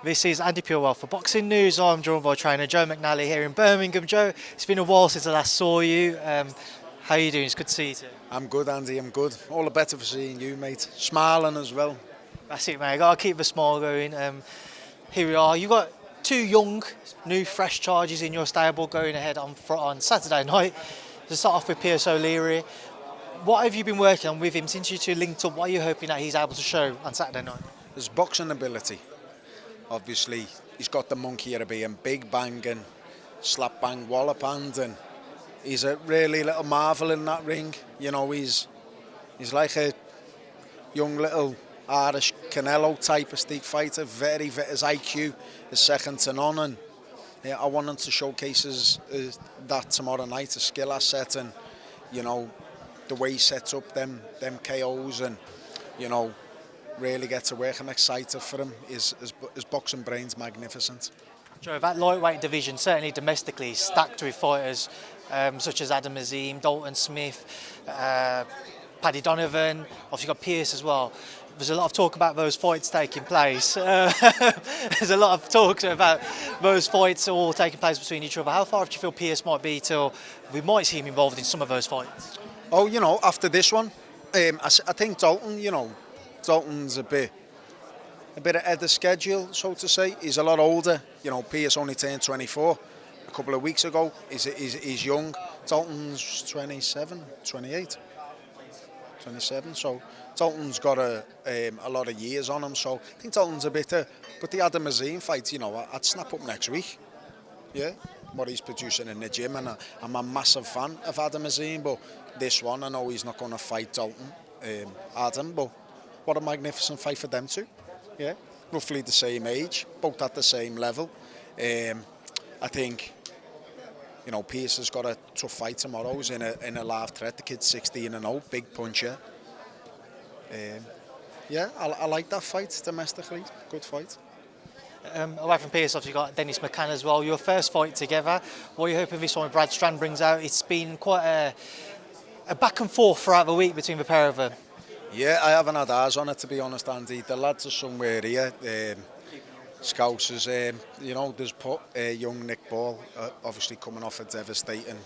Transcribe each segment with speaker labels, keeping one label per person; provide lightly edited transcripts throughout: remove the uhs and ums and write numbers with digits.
Speaker 1: This is Andi Purewal for Boxing News. I'm joined by trainer Joe McNally here in Birmingham. Joe, it's been a while since I last saw you. How are you doing? It's good to see you too.
Speaker 2: I'm good, Andy, I'm good. All the better for seeing you, mate. Smiling as well.
Speaker 1: That's it, mate. I gotta keep the smile going. Here we are. You've got two young, new, fresh charges in your stable going ahead on Saturday night. To start off with Pierce O'Leary, what have you been working on with him since you two linked up? What are you hoping that he's able to show on Saturday night?
Speaker 2: His boxing ability. Obviously, he's got the monkey of being big banging, slap bang, wallop hand, and he's a really little marvel in that ring. You know, he's like a young little Irish Canelo type of stick fighter. His IQ is second to none, and yeah, I want him to showcase that tomorrow night, a skill asset, and you know, the way he sets up them KOs, and you know, really get to work. I'm excited for him. His boxing brain's magnificent.
Speaker 1: Joe, that lightweight division, certainly domestically, is stacked with fighters such as Azim, Dalton Smith, Paddy Donovan, obviously got Pierce as well. There's a lot of talk about those fights taking place. There's a lot of talk about those fights all taking place between each other. How far do you feel Pierce might be till we might see him involved in some of those fights?
Speaker 2: Oh, you know, after this one, I think Dalton, you know, Dalton's a bit ahead of schedule, so to say. He's a lot older. You know, Pierce only turned 24 a couple of weeks ago. He's young. Dalton's 27, 28, 27. So Dalton's got a lot of years on him. So I think Dalton's a bit. But the Adam Azim fight, you know, I'd snap up next week. Yeah, what he's producing in the gym, and I'm a massive fan of Adam Azim. But this one, I know he's not going to fight Dalton, Adam, but. What a magnificent fight for them two. Yeah, roughly the same age, both at the same level. I think, you know, Pierce has got a tough fight tomorrow. He's in a live threat. The kid's 16-0, big puncher. Yeah, I like that fight domestically. Good fight.
Speaker 1: Away from Pierce, obviously you've got Dennis McCann as well. Your first fight together. What are you hoping this one Brad Strand brings out? It's been quite a back and forth throughout the week between the pair of them.
Speaker 2: Yeah, I haven't had eyes on it, to be honest, Andy. The lads are somewhere here. Scousers, you know, there's young Nick Ball, obviously coming off a devastating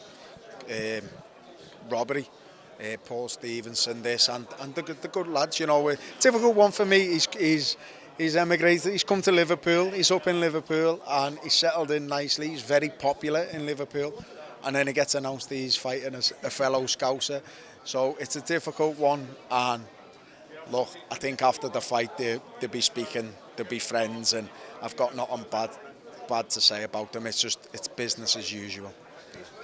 Speaker 2: robbery. Paul Stevenson, and the good lads, you know. Difficult one for me. He's emigrated. He's come to Liverpool. He's up in Liverpool, and he's settled in nicely. He's very popular in Liverpool, and then he gets announced he's fighting as a fellow Scouser. So it's a difficult one, and look, I think after the fight they'll be speaking, they'll be friends, and I've got nothing bad to say about them. It's business as usual.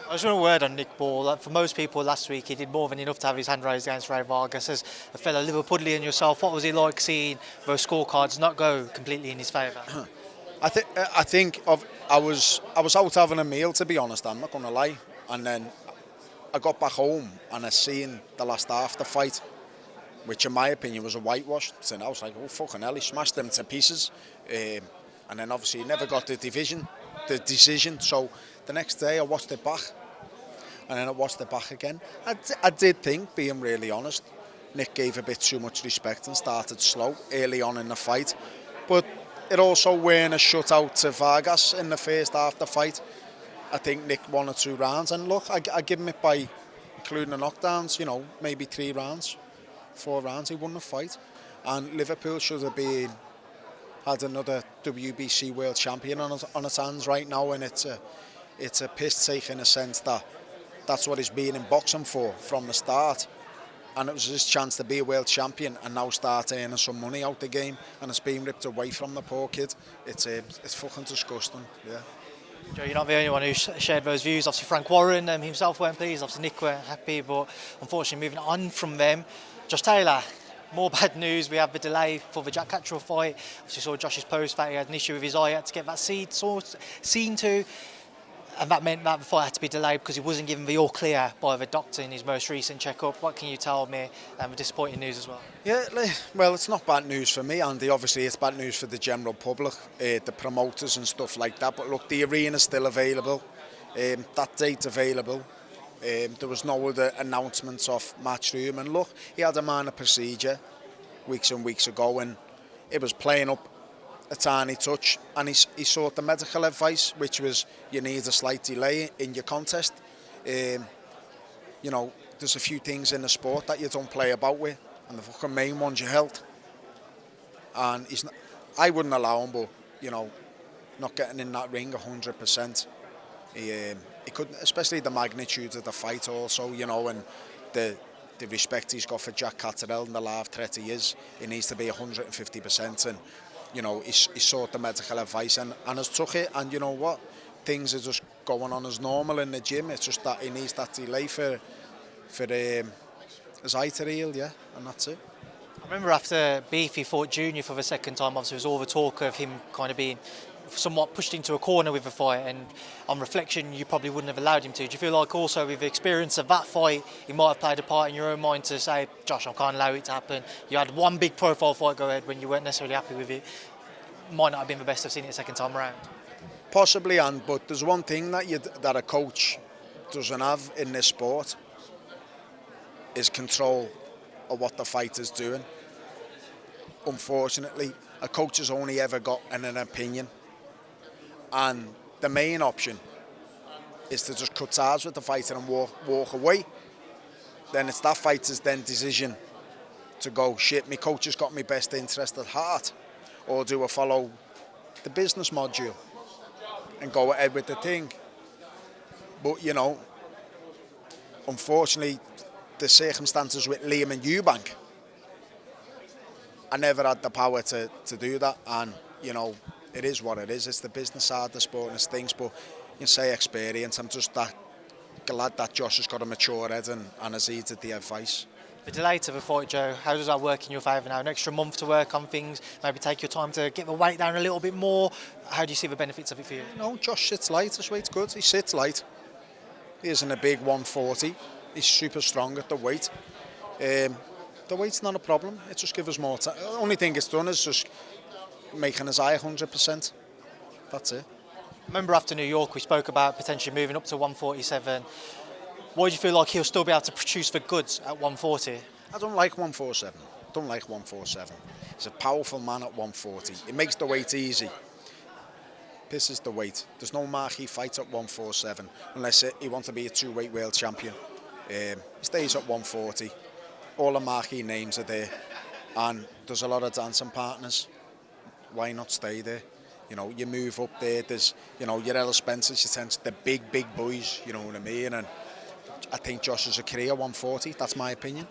Speaker 1: I just want a word on Nick Ball. Like, for most people last week, he did more than enough to have his hand raised against Rey Vargas. As a fellow Liverpudlian yourself, what was it like seeing those scorecards not go completely in his favour?
Speaker 2: I think I was out having a meal, to be honest. I'm not going to lie, and then I got back home and I seen the last half the fight, which in my opinion was a whitewash. And I was like, oh fucking hell, he smashed them to pieces. And then obviously he never got the decision. So the next day I watched it back, and then I watched it back again. I did think, being really honest, Nick gave a bit too much respect and started slow early on in the fight. But it also weren't a shutout to Vargas in the first half of the fight. I think Nick 1 or 2 rounds, and look, I give him it by including the knockdowns, you know, maybe 3 rounds, 4 rounds, he won the fight. And Liverpool should have had another WBC world champion on its hands right now, and it's a piss take in a sense that that's what he's been in boxing for from the start. And it was his chance to be a world champion and now start earning some money out the game, and it's being ripped away from the poor kid. It's fucking disgusting, yeah.
Speaker 1: Joe, you're not the only one who shared those views. Obviously Frank Warren himself weren't pleased, obviously Nick weren't happy, but unfortunately moving on from them, Josh Taylor, more bad news. We have the delay for the Jack Catterall fight. Obviously saw Josh's post that he had an issue with his eye, he had to get that seen to, and that meant that the fight had to be delayed because he wasn't given the all clear by the doctor in his most recent checkup. What can you tell me? Disappointing news as well. Yeah,
Speaker 2: well, it's not bad news for me, Andy. Obviously, it's bad news for the general public, the promoters and stuff like that. But look, the arena's still available. That date's available. There was no other announcements of Matchroom. And look, he had a minor procedure weeks and weeks ago, and it was playing up a tiny touch, and he sought the medical advice, which was you need a slight delay in your contest. You know, there's a few things in the sport that you don't play about with, and the fucking main one's your health. And he's not, I wouldn't allow him, but you know, not getting in that ring 100%. He couldn't, especially the magnitude of the fight also, you know, and the respect he's got for Jack Catterall and the live threat he is. He needs to be 150%, and you know, he sought the medical advice and has took it. And you know what, things are just going on as normal in the gym. It's just that he needs that delay for his eye to heal, yeah, and that's it.
Speaker 1: I remember after Beefy fought Junior for the second time, obviously there was all the talk of him kind of being somewhat pushed into a corner with the fight, and on reflection you probably wouldn't have allowed him to. Do you feel like also with the experience of that fight he might have played a part in your own mind to say, Josh, I can't allow it to happen? You had one big profile fight go ahead when you weren't necessarily happy with it. Might not have been the best I've seen it the second time around.
Speaker 2: Possibly, but there's one thing that a coach doesn't have in this sport is control of what the fighter's doing. Unfortunately, a coach has only ever got an opinion, and the main option is to just cut ties with the fighter and walk away. Then it's that fighter's decision to go, shit, my coach has got my best interest at heart, or do I follow the business module and go ahead with the thing. But you know, unfortunately, the circumstances with Liam and Eubank, I never had the power to do that, and you know, it is what it is. It's the business side of the sport and it's things, but you say experience. I'm just that glad that Josh has got a mature head and has heeded the advice.
Speaker 1: The delay to the fight, Joe, how does that work in your favour now? An extra month to work on things, maybe take your time to get the weight down a little bit more. How do you see the benefits of it for you?
Speaker 2: No, Josh sits light, this weight's good. He sits light. He isn't a big 140. He's super strong at the weight. The weight's not a problem. It just gives us more time. The only thing it's done is just making his eye 100%. That's it.
Speaker 1: Remember after New York we spoke about potentially moving up to 147. Why do you feel like he'll still be able to produce the goods at 140?
Speaker 2: I don't like 147. He's a powerful man at 140. It makes the weight easy. Pisses the weight. There's no marquee fight at 147 unless he wants to be a two-weight world champion. He stays at 140. All the marquee names are there, and there's a lot of dancing partners. Why not stay there? You know, you move up there. There's, you know, your Ellis Spencers, your sense, the big boys. You know what I mean? And I think Josh is a career 140. That's my opinion.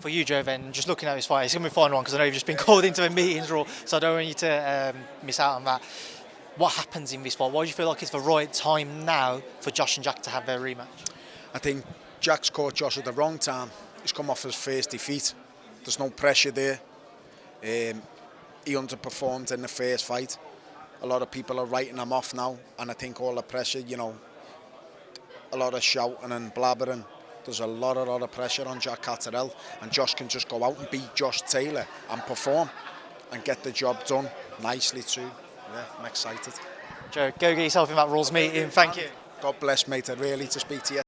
Speaker 1: For you, Joe, then, just looking at this fight, it's going to be a fun one because I know you've just been called into the meetings, Raw, so I don't want you to miss out on that. What happens in this fight? Why do you feel like it's the right time now for Josh and Jack to have their rematch?
Speaker 2: I think Jack's caught Josh at the wrong time. He's come off his first defeat. There's no pressure there. He underperformed in the first fight. A lot of people are writing him off now, and I think all the pressure, you know, a lot of shouting and blabbering. There's a lot of pressure on Jack Catterall, and Josh can just go out and beat Josh Taylor and perform and get the job done nicely too. Yeah, I'm excited.
Speaker 1: Joe, go get yourself in that rules meeting. Thank you.
Speaker 2: God bless, mate. Really to speak to you.